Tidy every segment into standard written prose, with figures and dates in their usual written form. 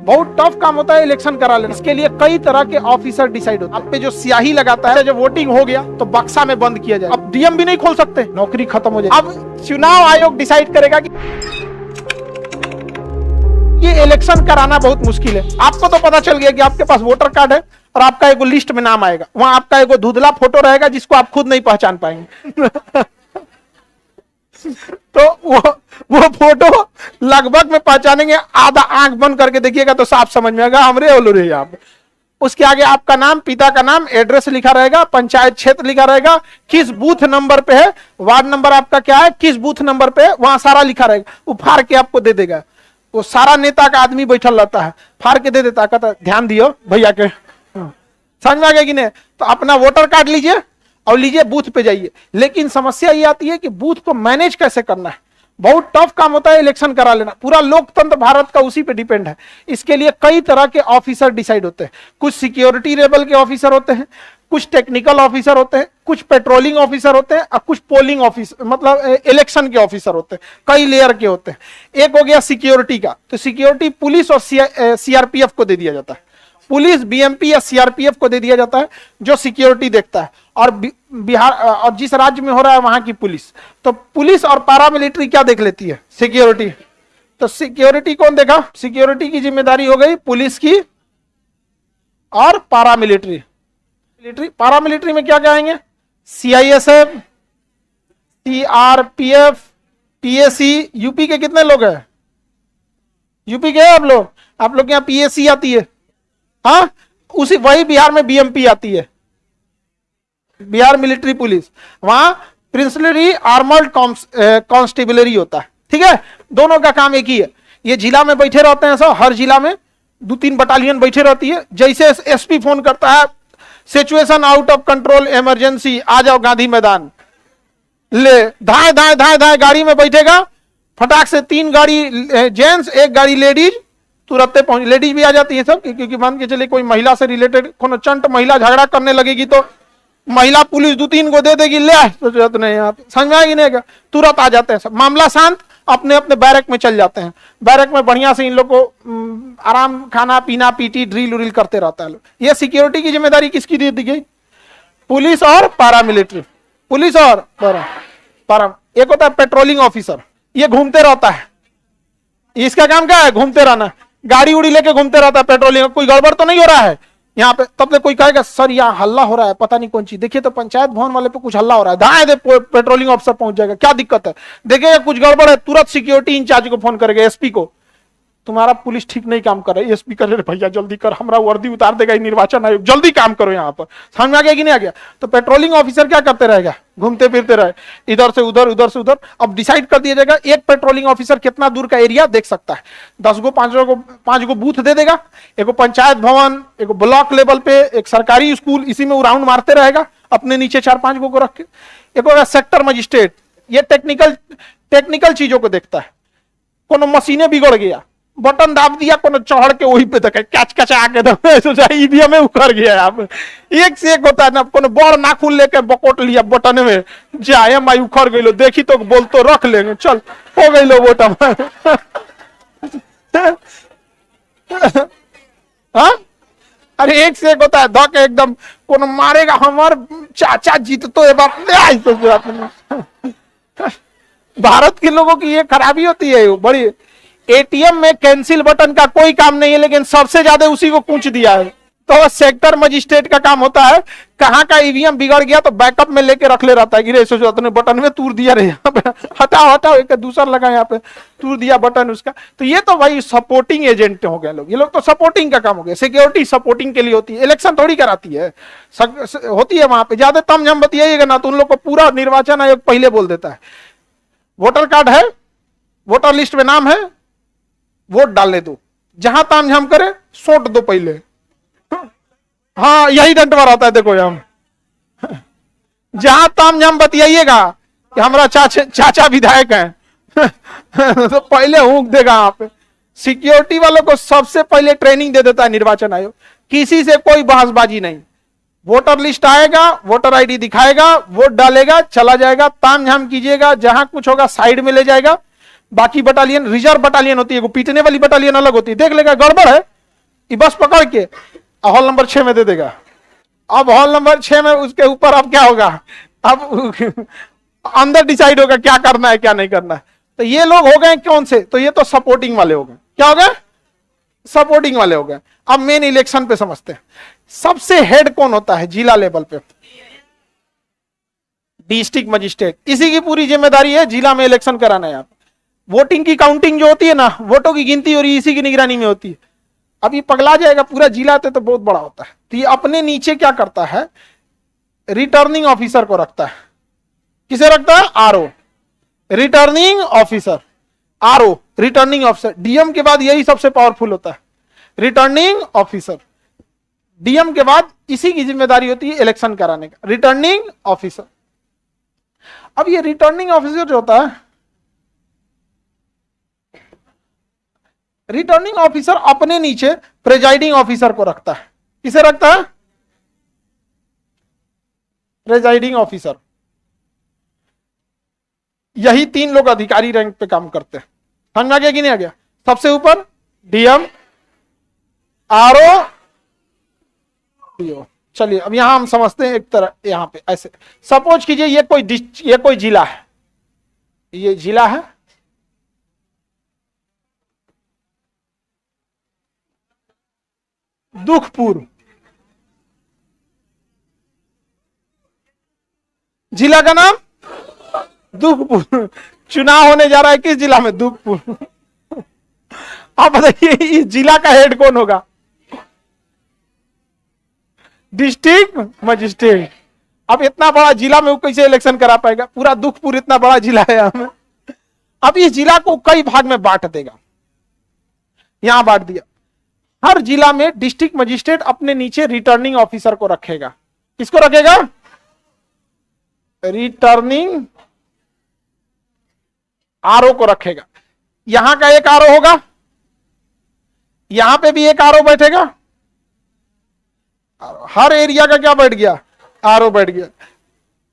बहुत टफ काम होता है इलेक्शन करा लेना। इसके लिए कई तरह के ऑफिसर डिसाइड होते हैं। आप पे जो स्याही लगाता है, जब वोटिंग हो गया तो बक्सा में बंद किया जाए। अब डीएम भी नहीं खोल सकते, नौकरी खत्म हो जाए। अब चुनाव आयोग डिसाइड करेगा कि ये इलेक्शन कराना बहुत मुश्किल है। आपको तो पता चल गया कि आपके पास वोटर कार्ड है और आपका एगो लिस्ट में नाम आएगा, वहां आपका एगो धुंधला फोटो रहेगा जिसको आप खुद नहीं पहचान पाएंगे। तो वो फोटो लगभग में पहचानेंगे, आधा आंख बंद करके देखिएगा तो साफ समझ में आएगा हमरे ओलो रे आप। उसके आगे आपका नाम, पिता का नाम, एड्रेस लिखा रहेगा, पंचायत क्षेत्र लिखा रहेगा, किस बूथ नंबर पे है, वार्ड नंबर आपका क्या है, किस बूथ नंबर पे है, वहां सारा लिखा रहेगा। वो फाड़ के आपको दे देगा। वो सारा नेता का आदमी बैठल रहता है, फाड़ के दे देता, कहता ध्यान दियो भैया के। समझ में आ गया कि नहीं? तो अपना वोटर कार्ड लीजिए और लीजिए बूथ पे जाइए। लेकिन समस्या ये आती है कि बूथ को मैनेज कैसे करना है। बहुत टफ काम होता है इलेक्शन करा लेना। पूरा लोकतंत्र भारत का उसी पे डिपेंड है। इसके लिए कई तरह के ऑफिसर डिसाइड होते हैं। कुछ सिक्योरिटी लेवल के ऑफिसर होते हैं, कुछ टेक्निकल ऑफिसर होते हैं, कुछ पेट्रोलिंग ऑफिसर होते हैं और कुछ पोलिंग ऑफिसर मतलब इलेक्शन के ऑफिसर होते हैं। कई लेयर के होते हैं। एक हो गया सिक्योरिटी का, तो सिक्योरिटी पुलिस और सीआरपीएफ को दे दिया जाता है। पुलिस, बीएमपी या सीआरपीएफ को दे दिया जाता है जो सिक्योरिटी देखता है। और बिहार और जिस राज्य में हो रहा है वहां की पुलिस, तो पुलिस और पैरामिलिट्री क्या देख लेती है? सिक्योरिटी। तो सिक्योरिटी कौन देखा? सिक्योरिटी की जिम्मेदारी हो गई पुलिस की और पैरामिलिट्री। पैरामिलिट्री में क्या क्या आएंगे? CISF, CRPF, PAC. यूपी के कितने लोग हैं? यूपी के आप लोग के यहाँ पीएसी आती है। हाँ, उसी वही बिहार में बीएमपी आती है, बिहार मिलिट्री पुलिस। वहां प्रिंसिपली आर्मर्ड कांस्टेबलरी होता है। ठीक है, दोनों का काम एक ही है। ये जिला में बैठे रहते हैं सब, हर जिला में 2-3 बटालियन बैठे रहती है। जैसे एसपी फोन करता है, situation out of control, emergency, आ जाओ गांधी मैदान, ले धाए धाए धाए धाए गाड़ी में बैठेगा, फटाक से 3 गाड़ी जेंट्स, 1 गाड़ी लेडीज, तुरंत पहुंच। लेडीज भी आ जाती है सब, क्योंकि मान के चले कोई महिला से रिलेटेड कोनो चंट महिला झगड़ा करने लगेगी तो महिला पुलिस 2-3 को दे देगी, ले तो जरूरत नहीं। यहाँ पे समझ में आएगी नहीं? तुरंत आ जाते हैं सब, मामला शांत, अपने अपने बैरक में चल जाते हैं। बैरक में बढ़िया से इन लोग को आराम, खाना पीना, पीटी, ड्रिल उरिल करते रहता है। ये सिक्योरिटी की जिम्मेदारी किसकी दे दी गई? पुलिस और पैरामिलिट्री। पुलिस और पैरा। एक होता है पेट्रोलिंग ऑफिसर, ये घूमते रहता है। इसका काम क्या है? घूमते रहना, गाड़ी उड़ी लेके घूमते रहता है पेट्रोलिंग। कोई गड़बड़ तो नहीं हो रहा है यहाँ पे? तब तक कोई कहेगा सर यहाँ हल्ला हो रहा है, पता नहीं कौन चीज, देखिए तो पंचायत भवन वाले पे कुछ हल्ला हो रहा है, दाएं दे पेट्रोलिंग ऑफिसर पहुंच जाएगा, क्या दिक्कत है? देखिएगा कुछ गड़बड़ है, तुरंत सिक्योरिटी इंचार्ज को फोन करेगा, एसपी को, तुम्हारा पुलिस ठीक नहीं काम कर रहा है। एसपी करे भैया जल्दी कर, हमारा वर्दी उतार देगा निर्वाचन आयोग, जल्दी काम करो यहाँ पर। समझ में आ गया कि नहीं आ गया? तो पेट्रोलिंग ऑफिसर क्या करते रहेगा? घूमते फिरते रहे, इधर से उधर, उधर से उधर। अब डिसाइड कर दिया जाएगा एक पेट्रोलिंग ऑफिसर कितना दूर का एरिया देख सकता है। 10 गो 5 गो बूथ दे देगा, एक पंचायत भवन, एक ब्लॉक लेवल पे, एक सरकारी स्कूल, इसी में वो राउंड मारते रहेगा अपने नीचे 4-5 गो को रख के। एक होगा सेक्टर मजिस्ट्रेट, ये टेक्निकल चीजों को देखता है। कोनो मशीनें बिगड़ गया, बटन दाब दिया, कोनो चढ़ के वही पे देखे कैच कचा के ईवीएम में उखड़ गया। आप एक से एक होता है ना, कोनो बड़ नाखून लेके बकोट लिया बटन में, जाए माई उखड़ गई, देखी तो बोल तो रख लेंगे, चल हो गई लो वोट। हाँ, अरे एक से एक होता है, धक एकदम कोनो मारेगा, हमार चाचा जीत तो भारत के लोगों की ये खराबी होती है बड़ी। एटीएम में कैंसिल बटन का कोई काम नहीं है, लेकिन सबसे ज्यादा उसी को पूछ दिया है। तो सेक्टर मजिस्ट्रेट का काम होता है, कहाँ का ईवीएम बिगड़ गया तो बैकअप में लेके रख ले रहता है कि रे सोचो अपने बटन में तूर दिया रे, यहाँ पे हटाओ एक दूसरा लगा, यहाँ पे तूर दिया बटन उसका। तो ये तो भाई सपोर्टिंग एजेंट हो गए लोग, ये लोग तो सपोर्टिंग का काम हो गया। सिक्योरिटी सपोर्टिंग के लिए होती है, इलेक्शन थोड़ी कराती है, होती है वहां पे। ज्यादा तम झम बतियाइएगा ना तो उन लोग को पूरा निर्वाचन आयोग पहले बोल देता है, वोटर कार्ड है, वोटर लिस्ट में नाम है, वोट डालने दो, जहां तामझाम करे सोट दो पहले। हाँ, यही डंटवा रहता है। देखो हम जहां तामझाम बतियाइएगा कि हमारा चाचा विधायक हैं तो पहले हुक देगा। यहाँ पे सिक्योरिटी वालों को सबसे पहले ट्रेनिंग दे देता है निर्वाचन आयोग, किसी से कोई बहसबाजी नहीं। वोटर लिस्ट आएगा, वोटर आईडी दिखाएगा, वोट डालेगा, चला जाएगा, तामझाम कीजिएगा, जहां कुछ होगा साइड में ले जाएगा। बाकी बटालियन रिजर्व बटालियन होती है, पीटने वाली बटालियन अलग होती है, देख लेगा गड़बड़ है ये बस पकड़ के हॉल नंबर 6 में दे देगा। अब हॉल नंबर 6 में उसके ऊपर अब क्या होगा, अब अंदर डिसाइड होगा क्या करना है क्या नहीं करना है। तो ये लोग हो गए कौन से, तो ये तो सपोर्टिंग वाले हो गए। क्या हो गए, सपोर्टिंग वाले हो गए। अब मेन इलेक्शन पे समझते हैं, सबसे हेड कौन होता है जिला लेवल पे, डिस्ट्रिक्ट मजिस्ट्रेट। इसी की पूरी जिम्मेदारी है जिला में इलेक्शन कराना है। वोटिंग की काउंटिंग जो होती है ना, वोटों की गिनती हो रही है, इसी की निगरानी में होती है। अब ये पगला जाएगा पूरा जिला, तो बहुत बड़ा होता है। तो ये अपने नीचे क्या करता है, रिटर्निंग ऑफिसर को रखता है। किसे रखता है, RO, returning officer, RO returning officer. DM के बाद यही सबसे पावरफुल होता है, रिटर्निंग ऑफिसर। डीएम के बाद इसी की जिम्मेदारी होती है इलेक्शन कराने का, रिटर्निंग ऑफिसर। अब ये रिटर्निंग ऑफिसर जो होता है, रिटर्निंग ऑफिसर अपने नीचे प्रेजाइडिंग ऑफिसर को रखता है। किसे रखता है, प्रेजाइडिंग ऑफिसर। यही 3 लोग अधिकारी रैंक पे काम करते हैं। समझ में आ गया कि नहीं आ गया। सबसे ऊपर डीएम, आरओ, डीओ। चलिए अब यहां हम समझते हैं एक तरह, यहां पे ऐसे सपोज कीजिए ये कोई जिला है, ये जिला है, दुखपुर। जिला का नाम दुखपुर। चुनाव होने जा रहा है किस जिला में, दुखपुर। आप बताइए इस जिला का हेड कौन होगा, डिस्ट्रिक्ट मजिस्ट्रेट। अब इतना बड़ा जिला में वो कैसे इलेक्शन करा पाएगा, पूरा दुखपुर इतना बड़ा जिला है यहाँ में। अब इस जिला को कई भाग में बांट देगा, यहां बांट दिया। हर जिला में डिस्ट्रिक्ट मजिस्ट्रेट अपने नीचे रिटर्निंग ऑफिसर को रखेगा। किसको रखेगा, रिटर्निंग आरओ को रखेगा। यहां का एक आरओ होगा, यहां पे भी एक आरओ बैठेगा। हर एरिया का क्या बैठ गया, आरओ बैठ गया।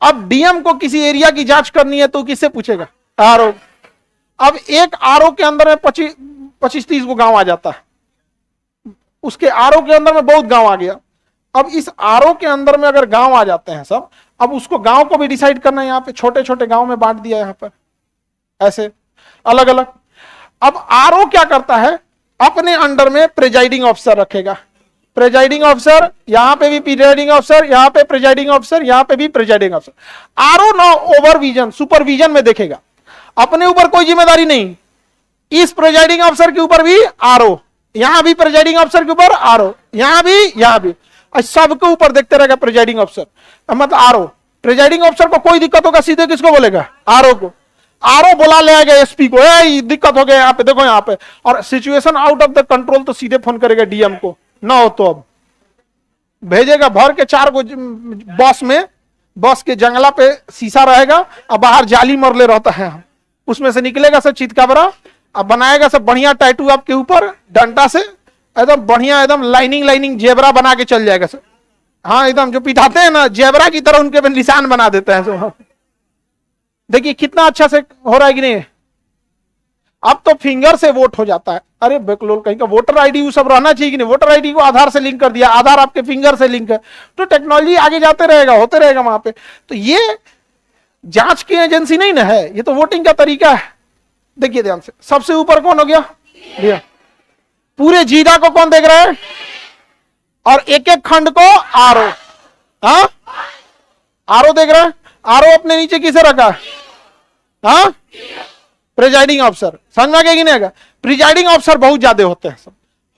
अब डीएम को किसी एरिया की जांच करनी है तो किससे पूछेगा, आरओ। अब एक आरओ के अंदर में 25-30 को गांव आ जाता है, उसके आरओ के अंदर में बहुत गांव आ गया। अब इस आरओ के अंदर में अगर गांव आ जाते हैं सब, अब उसको गांव को भी डिसाइड करना है। यहाँ पे छोटे छोटे गांव में बांट दिया, यहाँ पर ऐसे अलग अलग। अब आरओ क्या करता है, अपने अंडर में प्रेजाइडिंग ऑफिसर रखेगा। प्रेजाइडिंग ऑफिसर, यहां पे भी प्रेजाइडिंग ऑफिसर, यहां पे प्रेजाइडिंग ऑफिसर, यहां पे भी presiding officer. RO no overvision, supervision में देखेगा, अपने ऊपर कोई जिम्मेदारी नहीं। इस प्रेजाइडिंग ऑफिसर के ऊपर भी आरओ, यहां भी प्रेजाइडिंग ऑफिसर के ऊपर आरओ, यहां भी सबके ऊपर देखते रहेगा प्रेजाइडिंग ऑफिसर, मतलब आरओ। प्रेजाइडिंग ऑफिसर को कोई दिक्कत होगा सीधे किसको बोलेगा, आरओ को। आरओ बुला ले आएगा एसपी को, दिक्कत हो गया यहाँ पे, देखो यहाँ पे, और situation out of the control तो सीधे फोन करेगा डीएम को, ना हो तो अब भेजेगा भर के 4 को बस में, बस के जंगला पे शीशा रहेगा और बाहर जाली मरले रहता है, उसमें से निकलेगा सब चितकाबरा, अब बनाएगा सब बढ़िया टैटू आपके ऊपर डंडा से, एकदम बढ़िया, एकदम लाइनिंग जेबरा बना के चल जाएगा सर। हाँ एकदम जो पिटाते हैं ना जेबरा की तरह, उनके पे निशान बना देते हैं सब। देखिए कितना अच्छा से हो रहा है कि नहीं। अब तो फिंगर से वोट हो जाता है। अरे बेकलोल कहीं का, वोटर आईडी वो सब रहना चाहिए कि नहीं। वोटर आईडी को आधार से लिंक कर दिया, आधार आपके फिंगर से लिंक है, तो टेक्नोलॉजी आगे जाते रहेगा, होते रहेगा वहां पे। तो ये जांच की एजेंसी नहीं ना है, ये तो वोटिंग का तरीका है। देखिए ध्यान से, सबसे ऊपर कौन हो गया, भैया पूरे जिला को कौन देख रहा है, और एक एक खंड को आरओ, हाँ आरओ देख रहा है। आरओ अपने नीचे किसे रखा, हाँ प्रिजाइडिंग ऑफिसर। समझ में आ गया कि नहीं आएगा। प्रिजाइडिंग ऑफिसर बहुत ज्यादा होते हैं सब,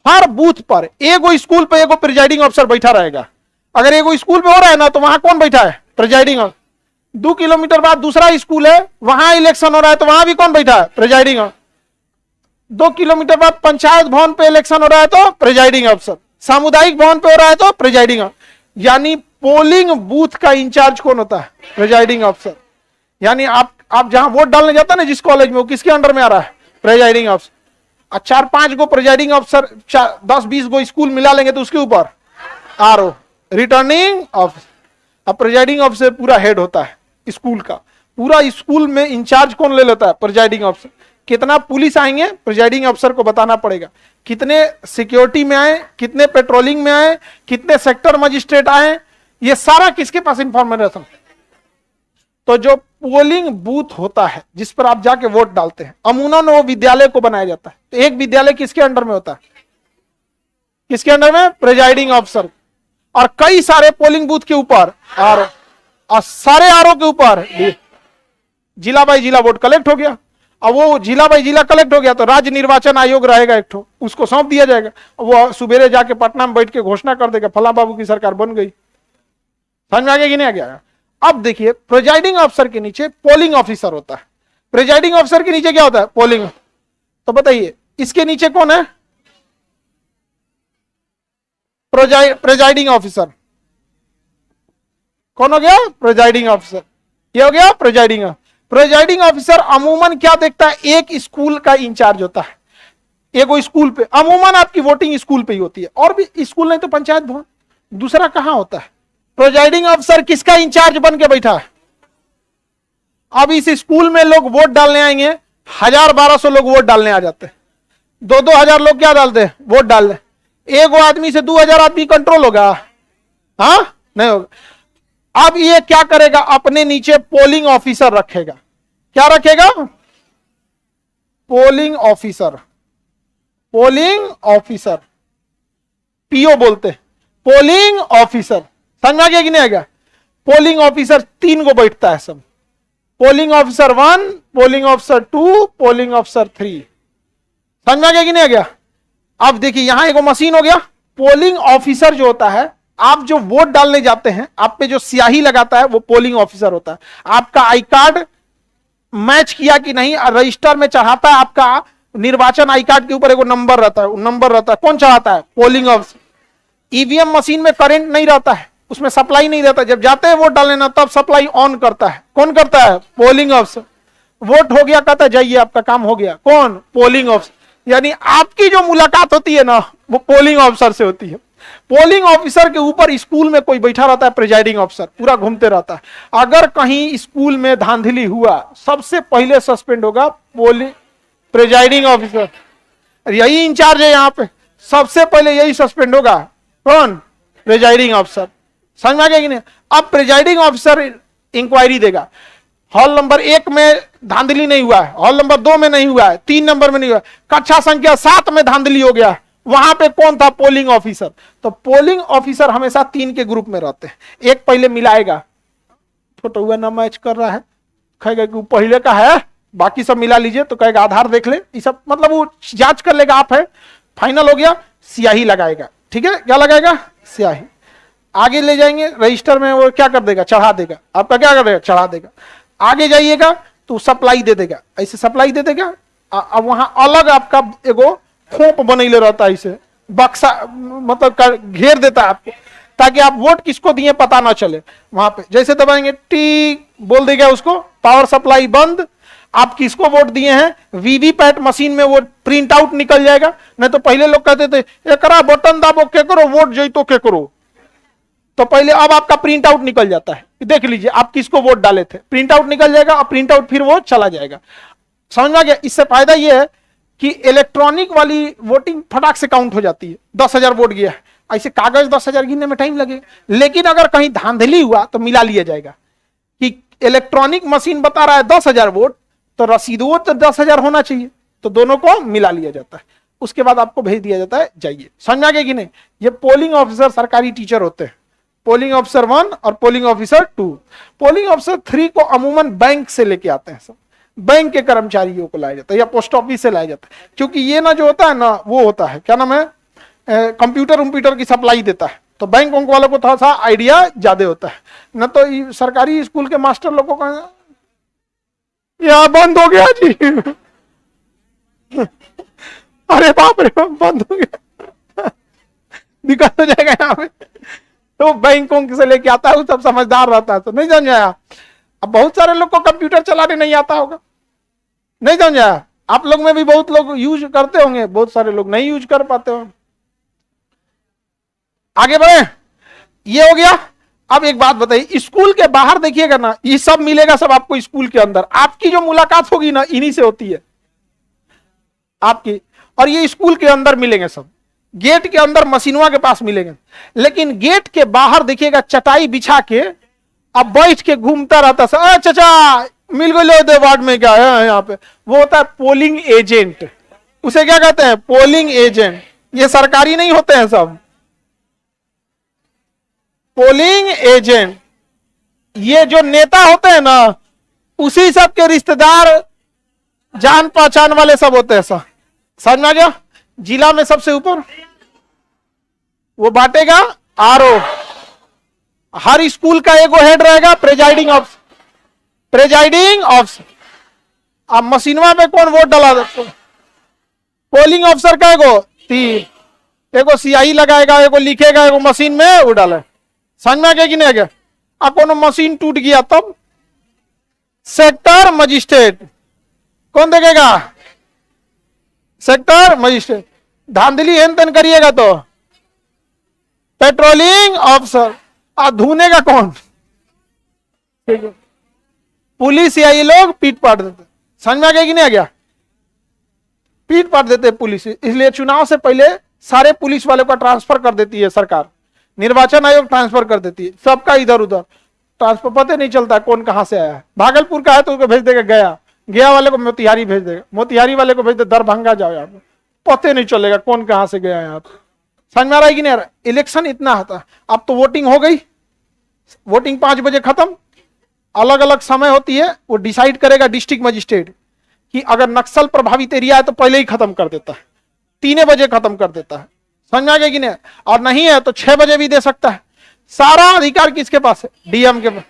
हर बूथ पर एगो स्कूल पे एगो प्रिजाइडिंग ऑफिसर बैठा रहेगा। अगर एगो स्कूल पे हो रहा है ना, तो वहां कौन बैठा है, प्रिजाइडिंग ऑफिसर। 2 किलोमीटर बाद दूसरा स्कूल है, वहां इलेक्शन हो रहा है, तो वहां भी कौन बैठा है, प्रिजाइडिंग ऑफिसर। 2 किलोमीटर बाद पंचायत भवन पे इलेक्शन हो रहा है, तो प्रिजाइडिंग ऑफिसर। सामुदायिक भवन पे हो रहा है तो प्रिजाइडिंग ऑफिसर। यानी पोलिंग बूथ का इंचार्ज कौन होता है, प्रिजाइडिंग ऑफिसर। यानी आप जहां वोट डालने जाता है ना जिस कॉलेज में, वो किसके अंडर में आ रहा है, प्रिजाइडिंग ऑफिसर। 4-5 गो प्रिजाइडिंग ऑफिसर, 10-20 गो स्कूल मिला लेंगे तो उसके ऊपर आरओ, रिटर्निंग ऑफिसर। अब प्रिजाइडिंग ऑफिसर पूरा हेड होता है स्कूल का, पूरा स्कूल में इंचार्ज कौन ले लेता है, प्रिजाइडिंग ऑफिसर। कितना पुलिस आएंगे प्रिजाइडिंग अफसर को बताना पड़ेगा, कितने सिक्योरिटी में आए, कितने पेट्रोलिंग में आए, कितने सेक्टर मजिस्ट्रेट आए, ये सारा किसके पास इंफॉर्मेशन। तो जो पोलिंग बूथ होता है जिस पर आप जाके वोट डालते हैं, अमूमन वो विद्यालय को बनाया जाता है। तो एक विद्यालय किसके अंडर में होता है, किसके अंडर में, प्रिजाइडिंग अफसर। और कई सारे पोलिंग बूथ के ऊपर और सारे आरओ के ऊपर जिला बाई जिला वोट कलेक्ट हो गया। अब वो जिला बाई जिला कलेक्ट हो गया तो राज्य निर्वाचन आयोग रहेगा एक ठो, उसको सौंप दिया जाएगा। वो सुबेरे जाके पटना में बैठ के घोषणा कर देगा फला बाबू की सरकार बन गई। समझ में आ गया कि नहीं आ गया। अब देखिए प्रिजाइडिंग अफसर के नीचे पोलिंग ऑफिसर होता है, प्रिजाइडिंग अफसर के नीचे क्या होता है, पोलिंग। तो बताइए इसके नीचे कौन है, प्रिजाइडिंग ऑफिसर। कौन हो गया, प्रिजाइडिंग ऑफिसर। ये हो गया प्रिजाइडिंग। प्रिजाइडिंग ऑफिसर अमूमन क्या देखता है, एक स्कूल का इंचार्ज होता है। एक स्कूल पे अमूमन आपकी वोटिंग स्कूल पे ही होती है, और भी स्कूल नहीं तो पंचायत भवन, दूसरा कहां होता है। प्रिजाइडिंग ऑफिसर किसका इंचार्ज बन के बैठा है। अब इस स्कूल में लोग वोट डालने आएंगे, 1000-1200 लोग वोट डालने आ जाते हैं, 2-2000 लोग क्या डालते हैं, वोट डालने। एक आदमी से 2000 आदमी कंट्रोल होगा, हाँ नहीं होगा। अब ये क्या करेगा, अपने नीचे पोलिंग ऑफिसर रखेगा। क्या रखेगा, polling officer. Polling officer, PO बोलते हैं, पोलिंग ऑफिसर। समझ में आ गया कि नहीं आ गया। पोलिंग ऑफिसर 3 को बैठता है सब, polling officer 1, polling officer 2, polling officer 3। समझ में आ गया कि नहीं आ गया। अब देखिए यहां एक मशीन हो गया। पोलिंग ऑफिसर जो होता है, आप जो वोट डालने जाते हैं, आप पे जो स्याही लगाता है वो पोलिंग ऑफिसर होता है। आपका आई कार्ड मैच किया कि नहीं रजिस्टर में चढ़ाता है, आपका निर्वाचन आई कार्ड के ऊपर एक नंबर रहता है, नंबर रहता है, कौन चढ़ाता है, पोलिंग ऑफिसर। ईवीएम मशीन में करंट नहीं रहता है, उसमें सप्लाई नहीं रहता, जब जाते हैं वोट डालने ना तब सप्लाई ऑन करता है, कौन करता है, पोलिंग ऑफिसर। वोट हो गया कहता है जाइए आपका काम हो गया, कौन, पोलिंग ऑफिसर। यानी आपकी जो मुलाकात होती है ना वो पोलिंग ऑफिसर से होती है। पोलिंग ऑफिसर के ऊपर स्कूल में कोई बैठा रहता है, प्रिजाइडिंग ऑफिसर पूरा घूमते रहता है। अगर कहीं स्कूल में धांधली हुआ सबसे पहले सस्पेंड होगा पोलिंग प्रिजाइडिंग ऑफिसर, यही इंचार्ज है यहाँ पे, सबसे पहले यही सस्पेंड होगा, कौन, प्रिजाइडिंग ऑफिसर। समझ में आ गया कि नहीं। अब प्रिजाइडिंग ऑफिसर इंक्वायरी देगा, हॉल नंबर 1 में धांधली नहीं हुआ है, हॉल नंबर 2 में नहीं हुआ है, 3 नंबर में नहीं हुआ, कक्षा संख्या 7 में धांधली हो गया, वहां पे कौन था, पोलिंग ऑफिसर। तो पोलिंग ऑफिसर हमेशा 3 के ग्रुप में रहते हैं। एक पहले मिलाएगा, फोटो हुआ ना मैच कर रहा है, कहेगा कि पहले का है बाकी सब मिला लीजिए, तो कहेगा आधार देख ले, ये सब मतलब वो जांच कर लेगा आप है, फाइनल हो गया, स्याही लगाएगा। ठीक है, क्या लगाएगा, स्याही। आगे ले जाएंगे रजिस्टर में, वो क्या कर देगा, चढ़ा देगा, आपका क्या कर देगा, चढ़ा देगा। आगे जाइएगा तो सप्लाई दे देगा, ऐसे सप्लाई दे देगा। अब वहां अलग आपका एगो खोप बनैले रहता है, इसे बक्सा मतलब घेर देता है आपको, ताकि आप वोट किसको दिए पता ना चले। वहां पे जैसे दबाएंगे टी बोल देगा उसको, पावर सप्लाई बंद, आप किसको वोट दिए हैं, वीवीपैट मशीन में वो प्रिंट आउट निकल जाएगा। नहीं तो पहले लोग कहते थे एकरा बटन दाबो के करो वोट जैतो के करो, तो पहले अब आपका प्रिंट आउट निकल जाता है, देख लीजिए आप किसको वोट डाले थे, प्रिंट आउट निकल जाएगा और प्रिंट आउट फिर वो चला जाएगा। समझ में आ गया। इससे फायदा ये है कि इलेक्ट्रॉनिक वाली वोटिंग फटाक से काउंट हो जाती है। 10,000 वोट गया है, ऐसे कागज 10,000 गिनने में टाइम लगेगा, लेकिन अगर कहीं धांधली हुआ तो मिला लिया जाएगा कि इलेक्ट्रॉनिक मशीन बता रहा है 10,000 वोट, तो रसीदों तो 10,000 होना चाहिए, तो दोनों को मिला लिया जाता है। उसके बाद आपको भेज दिया जाता है, जाइए। समझ में आ गया कि नहीं। ये पोलिंग ऑफिसर सरकारी टीचर होते हैं, पोलिंग ऑफिसर 1 और पोलिंग ऑफिसर 2। पोलिंग ऑफिसर 3 को अमूमन बैंक से लेके आते हैं, सब बैंक के कर्मचारियों को लाया जाता है या पोस्ट ऑफिस से लाया जाता है, क्योंकि ये ना जो होता है ना वो होता है क्या नाम है, कंप्यूटर की सप्लाई देता है, तो बैंक वालों को थोड़ा सा आइडिया ज्यादा होता है। न तो सरकारी स्कूल के मास्टर लोगों का यहाँ बंद हो गया जी अरे बाप रे बंद हो गया दिक्कत हो जाएगा यहाँ पे। तो बैंकों से लेके आता है, सब समझदार रहता है, तो नहीं समझ आया। अब बहुत सारे लोग को कंप्यूटर चलाने नहीं आता होगा, नहीं समझ आया। आप लोग में भी बहुत लोग यूज करते होंगे, बहुत सारे लोग नहीं यूज कर पाते होंगे। आगे बढ़े, ये हो गया। अब एक बात बताइए, स्कूल के बाहर देखिएगा ना, ये सब मिलेगा सब आपको स्कूल के अंदर। आपकी जो मुलाकात होगी ना इन्हीं से होती है, आपकी, और ये स्कूल के अंदर मिलेंगे सब, गेट के अंदर मशीनवा के पास मिलेंगे, लेकिन गेट के बाहर देखिएगा चटाई बिछा के अब बैठ के घूमता रहता है। चाचा मिल गए वार्ड में क्या है यहाँ पे, वो होता है पोलिंग एजेंट। उसे क्या कहते हैं? Polling agent. ये सरकारी नहीं होते हैं सब, पोलिंग एजेंट। ये जो नेता होते हैं ना, उसी सब के रिश्तेदार, जान पहचान वाले सब होते हैं। सब समझ में आ गया? जिला में सबसे ऊपर वो बांटेगा आरओ। हर स्कूल का एगो हेड रहेगा, प्रेजाइडिंग ऑफिसर। Presiding officer. अब मशीनवा में कौन वोट डाला? पोलिंग ऑफिसर का एगो 3, एगो सियाही लगाएगा, एगो लिखेगा, एगो मशीन में वो डाले। समझ में आ गया कि नहीं आ गया? अब कोनो मशीन टूट गया तब सेक्टर मजिस्ट्रेट कौन देखेगा? Sector magistrate. धांधली हेन तेन करिएगा तो पेट्रोलिंग ऑफिसर। धोने का कौन? पुलिस या ये लोग पीट पाट देते। समझ में आ गया कि नहीं आ गया? पीट पाट देते पुलिस। इसलिए चुनाव से पहले सारे पुलिस वालों का ट्रांसफर कर देती है सरकार, निर्वाचन आयोग ट्रांसफर कर देती है सबका, इधर उधर ट्रांसफर। पता नहीं चलता कौन कहां से आया है। भागलपुर का है तो उसको भेज देगा गया, गया वाले को मोतिहारी भेज देगा, मोतिहारी वाले को भेज दे दरभंगा, जाओ यहाँ पे, पता नहीं चलेगा कौन कहां से गया यहाँ पे। समझ में आ रहा है कि नहीं आ रहा? इलेक्शन इतना होता। अब तो वोटिंग हो गई, वोटिंग 5 बजे खत्म, अलग अलग समय होती है, वो डिसाइड करेगा डिस्ट्रिक्ट मजिस्ट्रेट कि अगर नक्सल प्रभावित एरिया है तो पहले ही खत्म कर देता है, 3 बजे खत्म कर देता है। समझ में आ गया कि नहीं? और नहीं है तो 6 बजे भी दे सकता है। सारा अधिकार किसके पास है? डीएम के पास।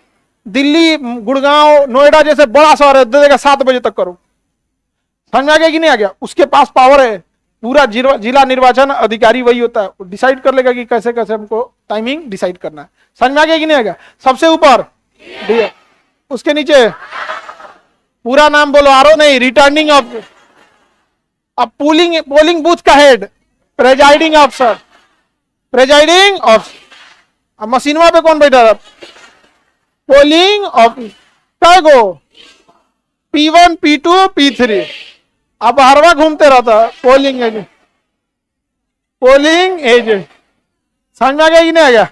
दिल्ली, गुड़गांव, नोएडा जैसे बड़ा शहर है, दे देगा 7 बजे तक करो। समझ में आ गया कि नहीं आ गया? उसके पास पावर है। पूरा जिला निर्वाचन अधिकारी वही होता है, वो डिसाइड कर लेगा कि कैसे कैसे हमको टाइमिंग डिसाइड करना है। समझ में आ गया कि नहीं आ गया? सबसे ऊपर डीएम, उसके नीचे पूरा नाम बोलो, आरओ नहीं, रिटर्निंग ऑफिसर। अब पोलिंग बूथ का head presiding officer, presiding officer. अब मशीनवा पे कौन बैठा था? पोलिंग ऑफिसर गो, P1 P2 P3। अब हरवा घूमते रहता है पोलिंग एजेंट, पोलिंग एजेंट। समझ में आ गया कि नहीं आ गया?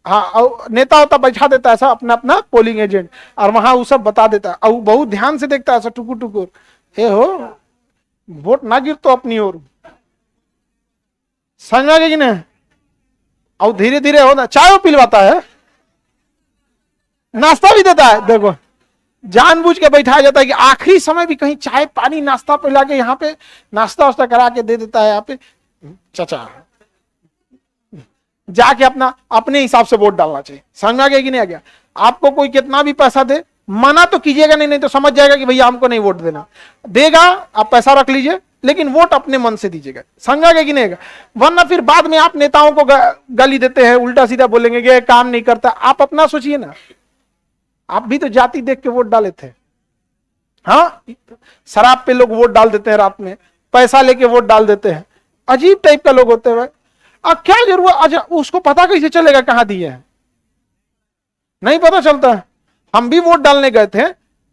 हाँ, नेता होता बैठा देता है ऐसा अपना अपना पोलिंग एजेंट, और वहां वो सब बता देता है, और बहुत ध्यान से देखता है ऐसा टुकुर टुकुर, हे हो वोट ना गिर तो अपनी ओर। समझ में आ गया कि नहीं? और धीरे धीरे होता, चाय वो पिलवाता है, नाश्ता भी देता है। देखो जानबूझ के बैठाया जाता है कि आखिरी समय भी कहीं चाय पानी नाश्ता पिला के यहाँ पे नाश्ता वास्ता करा के दे देता है। यहाँ पे चाचा जाके अपना अपने हिसाब से वोट डालना चाहिए। समझ में आ गया कि नहीं आ गया? आपको कोई कितना भी पैसा दे, मना तो कीजिएगा नहीं, नहीं तो समझ जाएगा कि भैया हमको नहीं वोट देना। देगा, आप पैसा रख लीजिए, लेकिन वोट अपने मन से दीजिएगा। समझ में आ गया कि नहीं? वरना फिर बाद में आप नेताओं को गाली देते हैं, उल्टा सीधा बोलेंगे कि काम नहीं करता। आप अपना सोचिए ना, आप भी तो जाति देख के वोट डाले थे। हाँ, शराब पे लोग वोट डाल देते हैं, रात में पैसा लेके वोट डाल देते हैं, अजीब टाइप का लोग होते हैं। अब क्या जरूरत? अच्छा, उसको पता कैसे चलेगा कहां दिए हैं? नहीं पता चलता है। हम भी वोट डालने गए थे,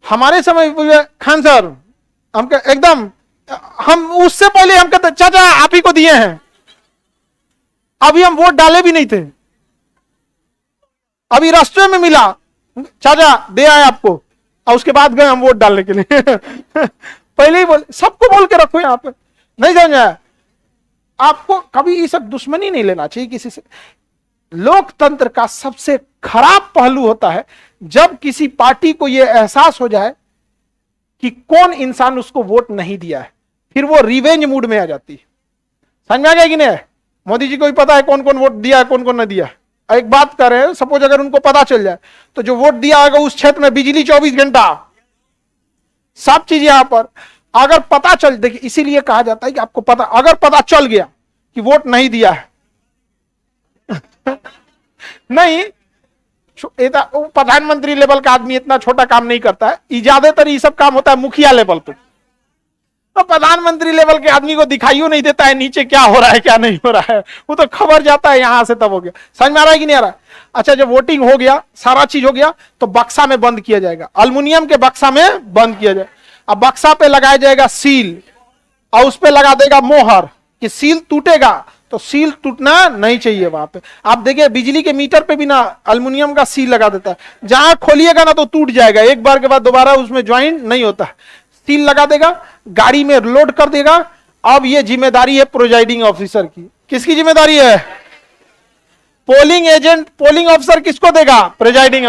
हमारे समय खान सर, हम एकदम, हम उससे पहले हम कहते चाचा आप ही को दिए हैं, अभी हम वोट डाले भी नहीं थे, अभी रास्ते में मिला, चाचा दे आए आपको, और उसके बाद गए हम वोट डालने के लिए। पहले ही बोल, सबको बोल के रखो यहाँ पे। नहीं समझा? आपको कभी ये सब दुश्मनी नहीं लेना चाहिए किसी से। लोकतंत्र का सबसे खराब पहलू होता है जब किसी पार्टी को यह एहसास हो जाए कि कौन इंसान उसको वोट नहीं दिया है, फिर वो रिवेंज मूड में आ जाती है। समझ में आ गया कि नहीं? मोदी जी को भी पता है कौन कौन वोट दिया है, कौन कौन नहीं दिया है। एक बात कर रहे हैं, सपोज अगर उनको पता चल जाए तो जो वोट दिया होगा उस क्षेत्र में बिजली 24 घंटा, सब चीज यहां पर अगर पता चल, देखिए इसीलिए कहा जाता है कि आपको पता, अगर पता चल गया कि वोट नहीं दिया है नहीं, प्रधानमंत्री लेवल का आदमी इतना छोटा काम नहीं करता है, ज्यादातर ये सब काम होता है मुखिया लेवल पे। तो प्रधानमंत्री लेवल के आदमी को दिखाइयो नहीं देता है नीचे क्या हो रहा है क्या नहीं हो रहा है, वो तो खबर जाता है यहां से, तब हो गया। समझ में आ रहा है कि नहीं आ रहा? अच्छा, जब वोटिंग हो गया, सारा चीज हो गया, तो बक्सा में बंद किया जाएगा, अल्युमिनियम के बक्सा में बंद किया जाए। अब बक्सा पे लगाया जाएगा सील, और उस पे लगा देगा मोहर कि सील टूटेगा, तो सील टूटना नहीं चाहिए वहां पे। आप देखिए बिजली के मीटर पे भी ना अल्युमिनियम का सील लगा देता है, जहां खोलिएगा ना तो टूट जाएगा, एक बार के बाद दोबारा उसमें ज्वाइंट नहीं होता। सील लगा देगा, गाड़ी में लोड कर देगा। अब ये जिम्मेदारी है प्रोजाइडिंग ऑफिसर की। किसकी जिम्मेदारी है? पोलिंग एजेंट, पोलिंग ऑफिसर किसको देगा? प्रिजाइडिंग।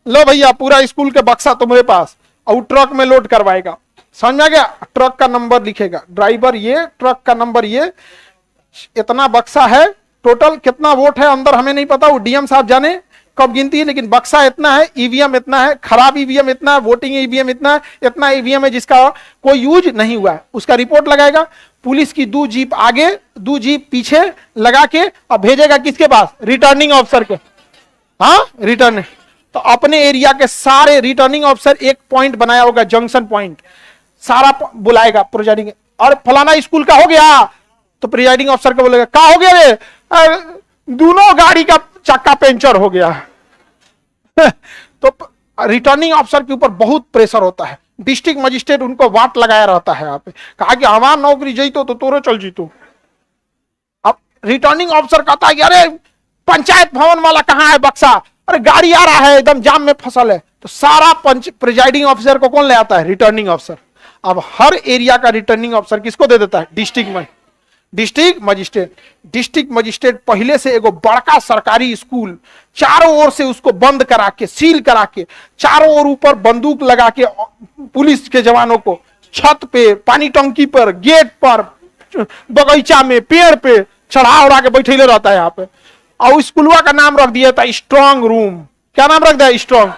लो भैया पूरा स्कूल के बक्सा तुम्हारे पास, और ट्रक में लोड करवाएगा। समझ में आ गया? ट्रक का नंबर लिखेगा, ड्राइवर ये, ट्रक का नंबर ये, इतना बक्सा है, टोटल कितना वोट है अंदर हमें नहीं पता, वो डीएम साहब जाने कब गिनती है, लेकिन बक्सा इतना है, ईवीएम इतना है, खराब ईवीएम इतना है, वोटिंग ईवीएम इतना है, इतना ईवीएम है जिसका कोई यूज नहीं हुआ है, उसका रिपोर्ट लगाएगा। पुलिस की 2 जीप आगे 2 जीप पीछे लगा के और भेजेगा किसके पास? रिटर्निंग ऑफिसर के। हाँ रिटर्न, तो अपने एरिया के सारे रिटर्निंग ऑफिसर एक पॉइंट बनाया होगा, जंक्शन पॉइंट, सारा बुलाएगा प्रिजाइडिंग। और फलाना स्कूल का हो गया तो प्रिजाइडिंग ऑफिसर को बोलेगा, क्या हो गया रे? दोनों गाड़ी का चक्का पंचर हो गया। तो रिटर्निंग ऑफिसर के ऊपर बहुत प्रेशर होता है, डिस्ट्रिक्ट मजिस्ट्रेट उनको वाट लगाया रहता है यहाँ पे, कहा कि हमारा नौकरी जीतो तो तोरो चल जीतो। अब रिटर्निंग ऑफिसर कहता है कि अरे पंचायत भवन वाला कहाँ है बक्सा? अरे गाड़ी आ रहा है, एकदम जाम में फसल है। तो सारा प्रिजाइडिंग ऑफिसर को कौन ले आता है? Returning officer. अब हर एरिया का रिटर्निंग ऑफिसर किसको दे देता है? डिस्ट्रिक्ट में, डिस्ट्रिक्ट मजिस्ट्रेट। डिस्ट्रिक्ट मजिस्ट्रेट पहले से एगो बड़का सरकारी स्कूल चारों ओर से उसको बंद करा के, सील करा के, चारों ओर ऊपर बंदूक लगा के पुलिस के जवानों को छत पे, पानी टंकी पर, गेट पर, बगीचा में, पेड़ पे चढ़ा उड़ा के बैठे रहता है यहाँ पे। और स्कूलवा का नाम रख दिया था स्ट्रांग रूम। क्या नाम रख दिया? स्ट्रांग।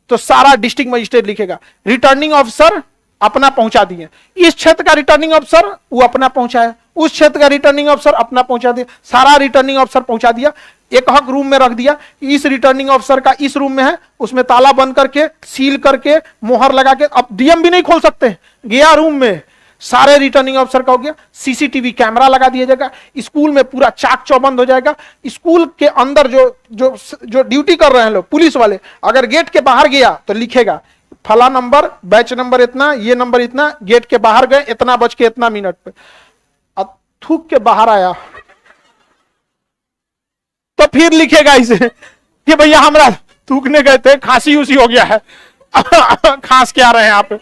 तो सारा डिस्ट्रिक्ट मजिस्ट्रेट लिखेगा, रिटर्निंग ऑफिसर अपना पहुंचा दिए, इस क्षेत्र का रिटर्निंग ऑफिसर वो अपना पहुंचाया, उस क्षेत्र का रिटर्निंग ऑफिसर अपना पहुंचा दिया, सारा रिटर्निंग ऑफिसर पहुंचा दिया, एक हक रूम में रख दिया। इस रिटर्निंग ऑफिसर का इस रूम में है, उसमें ताला बंद करके, सील करके, मोहर लगा के, अब डीएम भी नहीं खोल सकते, गया रूम में, सारे रिटर्निंग ऑफिसर का हो गया। सीसीटीवी कैमरा लगा दिया जाएगा, स्कूल में पूरा चाक चौबंद हो जाएगा। स्कूल के अंदर जो जो जो ड्यूटी कर रहे हैं लोग, पुलिस वाले, अगर गेट के बाहर गया तो लिखेगा फला नंबर, बैच नंबर इतना, ये नंबर इतना, गेट के बाहर गए इतना बज के इतना मिनट पे। अब थूक के बाहर आया तो फिर लिखेगा इसे कि भैया हमरा थूकने गए थे, खांसी उसी हो गया है, खांस के आ रहे हैं आप,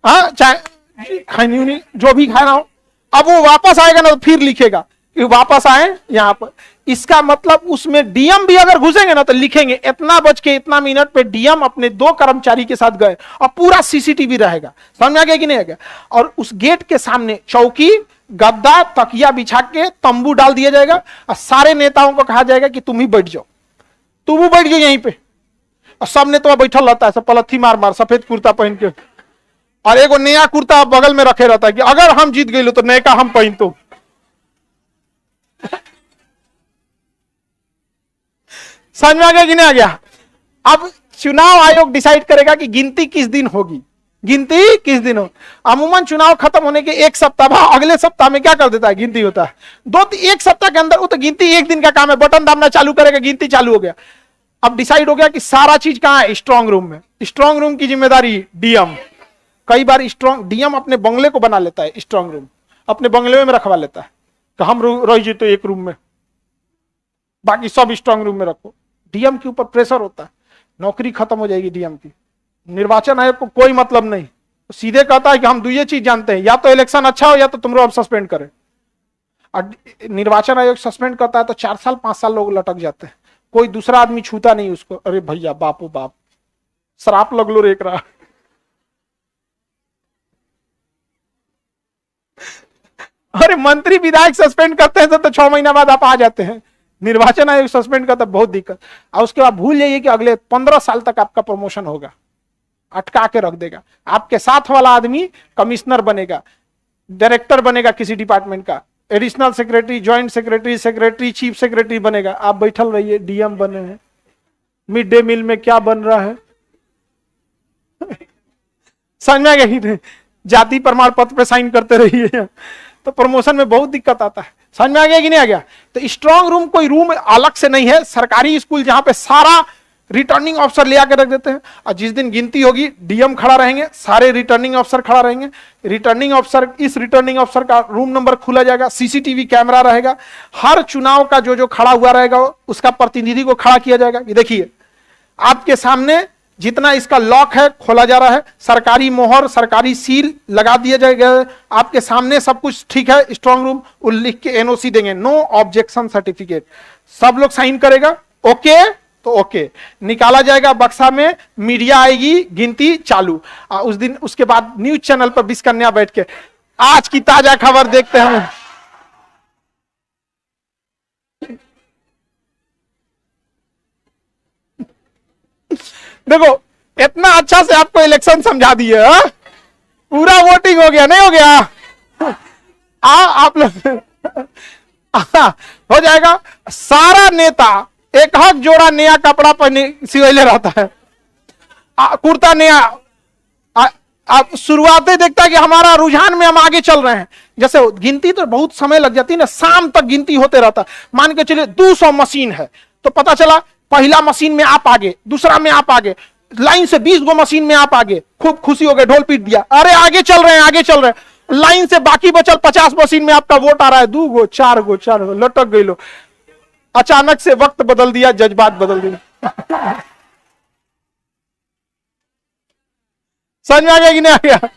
हाँ चाहे खानी नहीं जो भी खाना हो। अब वो वापस आएगा ना तो फिर लिखेगा कि वापस आए यहाँ पर। इसका मतलब उसमें डीएम भी अगर घुसेंगे ना तो लिखेंगे इतना बज के इतना मिनट पे डीएम अपने 2 कर्मचारी के साथ गए, और पूरा सीसीटीवी रहेगा। समझ आ गया कि नहीं आ गया? और उस गेट के सामने चौकी, गद्दा, तकिया बिछा के तंबू डाल दिया जाएगा, और सारे नेताओं को कहा जाएगा कि तुम ही बैठ जाओ, तुम बैठ जाओ यहीं पे। और सब नेता बैठल रहता है, सब पलथी मार मार, सफेद कुर्ता पहन के, और एगो नया कुर्ता बगल में रखे रहता है कि अगर हम जीत गए तो नया हम पहन तो। समझ में आ गया कि नहीं आ गया? अब चुनाव आयोग डिसाइड करेगा कि गिनती किस दिन होगी, गिनती किस दिन हो। अमूमन चुनाव खत्म होने के 1 सप्ताह बाद अगले सप्ताह में क्या कर देता है? गिनती होता है। 1 सप्ताह के अंदर, वो तो गिनती 1 दिन का काम है, बटन दाबना चालू करेगा, गिनती चालू हो गया। अब डिसाइड हो गया कि सारा चीज कहां है? स्ट्रांग रूम में। स्ट्रांग रूम की जिम्मेदारी डीएम। कई बार स्ट्रांग डीएम अपने बंगले को बना लेता है, स्ट्रांग रूम अपने बंगले में रखवा लेता है, तो हम रह जी तो एक रूम में, बाकी सब स्ट्रांग रूम में रखो। डीएम के ऊपर प्रेशर होता है, नौकरी खत्म हो जाएगी डीएम की। निर्वाचन आयोग को कोई मतलब नहीं, तो सीधे कहता है कि हम 2 चीज जानते हैं, या तो इलेक्शन अच्छा हो या तो तुम लोग सस्पेंड करें। और निर्वाचन आयोग सस्पेंड करता है तो 4 साल 5 साल लोग लटक जाते हैं, कोई दूसरा आदमी छूता नहीं उसको। अरे भैया बापो बाप, श्राप लगलो रेक रहा। अरे मंत्री विधायक सस्पेंड करते हैं तो 6 महीना बाद आप आ जाते हैं, निर्वाचन आयोग सस्पेंड करता है, बहुत दिक्कत। और उसके बाद भूल जाइए कि अगले 15 साल तक आपका प्रमोशन होगा, अटका के रख देगा। आपके साथ वाला आदमी कमिश्नर बनेगा, डायरेक्टर बनेगा किसी डिपार्टमेंट का, additional secretary, joint secretary, secretary, chief secretary बनेगा। आप बैठल रहिए, डीएम बने हैं। मिड डे मील में क्या बन रहा है समझ में आ गया? जाति प्रमाण पत्र पे साइन करते रहिए, तो प्रमोशन में बहुत दिक्कत आता है। समझ में आ गया कि नहीं आ गया? तो स्ट्रांग रूम कोई रूम अलग से नहीं है, सरकारी स्कूल जहां पे सारा रिटर्निंग ऑफिसर ले आकर रख देते हैं, और जिस दिन गिनती होगी डीएम खड़ा रहेंगे, सारे रिटर्निंग ऑफिसर खड़ा रहेंगे। रिटर्निंग ऑफिसर, इस रिटर्निंग ऑफिसर का रूम नंबर खुला जाएगा, सीसीटीवी कैमरा रहेगा, हर चुनाव का जो जो खड़ा हुआ रहेगा उसका प्रतिनिधि को खड़ा किया जाएगा। ये देखिए आपके सामने जितना इसका लॉक है खोला जा रहा है, सरकारी मोहर, सरकारी सील लगा दिया जाएगा, आपके सामने सब कुछ ठीक है। स्ट्रांग रूम वो लिख के एनओसी देंगे, नो ऑब्जेक्शन सर्टिफिकेट, सब लोग साइन करेगा, ओके तो ओके, निकाला जाएगा बक्सा में, मीडिया आएगी, गिनती चालू। उस दिन उसके बाद न्यूज चैनल पर 20 कन्या बैठ के आज की ताजा खबर देखते हैं। देखो इतना अच्छा से आपको इलेक्शन समझा दिए, पूरा वोटिंग हो गया, नहीं हो गया? आप लोग हो जाएगा। सारा नेता एक हक जोड़ा नया कपड़ा पहने सिवैले रहता है, कुर्ता नया। आप शुरुआत देखता है कि हमारा रुझान में हम आगे चल रहे हैं। जैसे गिनती तो बहुत समय लग जाती है ना, शाम तक गिनती होते रहता। मान के चलिए 200 मशीन है, तो पता चला पहला मशीन में आप आगे, दूसरा में आप आगे, लाइन से 20 गो मशीन में आप आगे, खूब खुशी हो गए, ढोल पीट दिया, अरे आगे चल रहे हैं, आगे चल रहे हैं। लाइन से बाकी बचल 50 मशीन में आपका वोट आ रहा है, 2 गो 4 गो 4 गो, लटक गई लो। अचानक से वक्त बदल दिया, जज्बात बदल दिया। समझ में आ गया कि नहीं आ गया?